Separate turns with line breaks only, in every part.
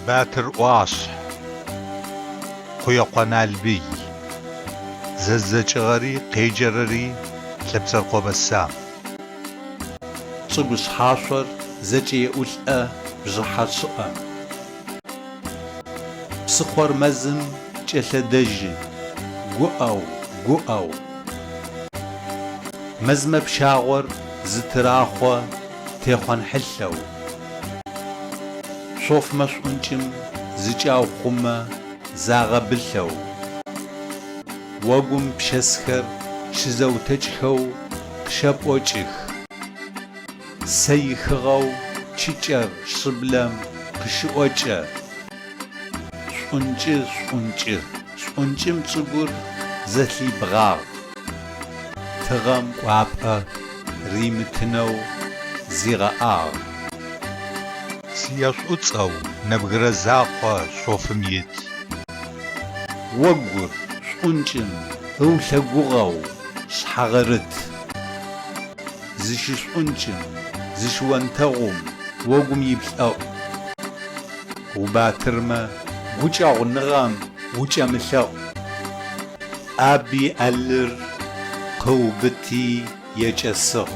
батыр Iуашъхь, къуекъо Налбый, ЗэздзэкIыгъэри, къеджэрэри, лъэпцэркъо Бэсам.
Цӏыгу шъхьашъор зэкӏэеӏулӏэ бжыхьэ шӏыӏэ. Псыхъор мэзым кӏэлъэдэжьы, гуӏэу. Мэзмэ пщагъор зытырахъо техъуанхьылъэу. Шъофмэ шӏункӏым зыкӏау хъумэ загъэбылъэу. Уэгум пщэсхэр щызэутэкӏхэу къыщэпӏокӏых. Сэ ихыгъэу чыкӏэр шъыблэм къыщыӏокӏэ. Шӏункӏым цӏыгур зэлъибгъагъ. Тыгъэм кӏуапӏэ римытынэу зигъэӏагъ.
Сиешӏуцӏэу нэбгырэ закъо шъофым ит.
Уэгур шӏункӏым ыулъэгугъэу шъхьагъэрыт. Зыщышӏункӏым зыщыуэнтэгъум уэгум иплӏэӏу. Убатырмэ гукӏэгъуныгъэм укӏэмылъэӏу. Аби ӏэлыр къыубыти екӏэсыгъ.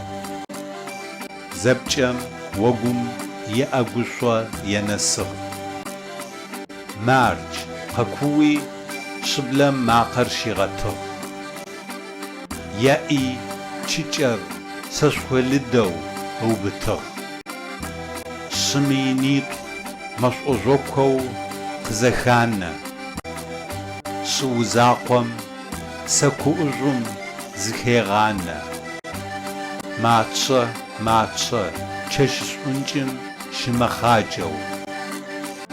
Зэпкӏэм уэгум еӏэгушъо енэсыгъ. Марч къэкуи шъыблэм макъэр щигъэтыгъ. Еӏи чыкӏэр сэшъулыдэу ыубытыгъ. Шъыми инитӏу мэшӏозокоу къызэханэ. Шъыузакъом сэкуӏужъум зыхегъанэ. Мачъэ чэщ шӏункӏым щымэхъаджэу.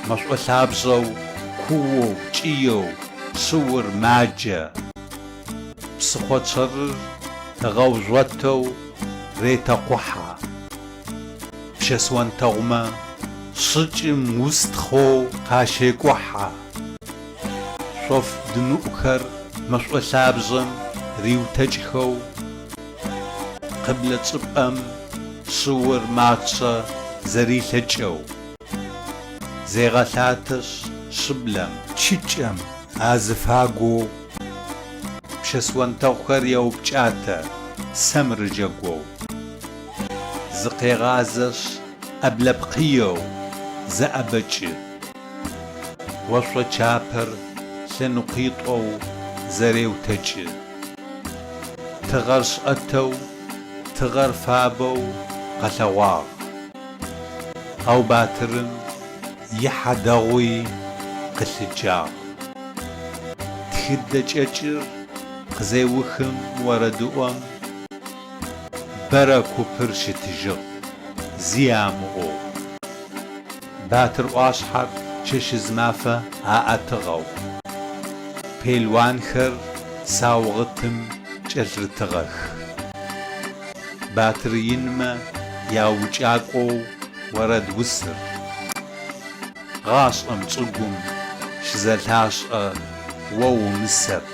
Мэшӏолъабжъэу куоу кӏыеу шъыур маджэ. Псыхъо чъэрыр тыгъэужъотэу ретекъухьэ. Пщэсыуэнтэгъумэ шъыкӏым устхъоу къащекӏухьэ. Шъоф дынуӏухэр мэшӏолъабжъэм риутэкӏхэу. Къыблэ чӏыпӏэм шъыур мачъэ зэрилъэкӏэу. Зегъэлъатэщ шъыблэм чыкӏэм азыфагоу. Пщэсыуэнтэгъухэр еупкӏатэ сэм рыджэгоу. Зыкъегъазэщ ӏэблэпкъыеу зэӏэбэкӏы. Уэшъо чапэр лъэныкъуитӏоу зэреутэкӏы. Тыгъэр шӏэтэу тыгъэр фабэу къэлъэгъуагъ. Ау батырым ихьэ дэгъуи къылъыджагъ. Тхыдэ кӏэкӏыр къызеухым уэрэдыӏом. Бэрэ купыр щытыжьыгъ зи амыӏэу. Батыр Iуашъхьэр чэщыз мафэ аӏэтыгъэу. Пелуанхэр саугъэтым кӏэлъыртыгъэх. Батыр инмэ яукӏакӏоу уэрэд усыр. Гъашӏэм чӏыгум щызэлъашӏэ уэ умысэп.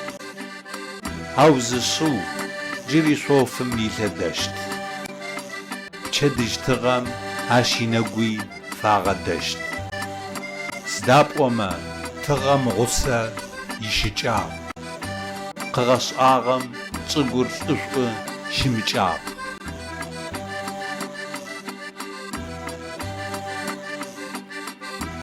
Ау зыщыу джыри шъофым илъэдэщт. Пчэдыжь тыгъэм ащ инэгуи фагъэдэщт. Здапӏомэ тыгъэм гъусэ ищыкӏагъ. Къыгъэшӏагъэм чӏыгур лӏышӏу щымыкӏагъ.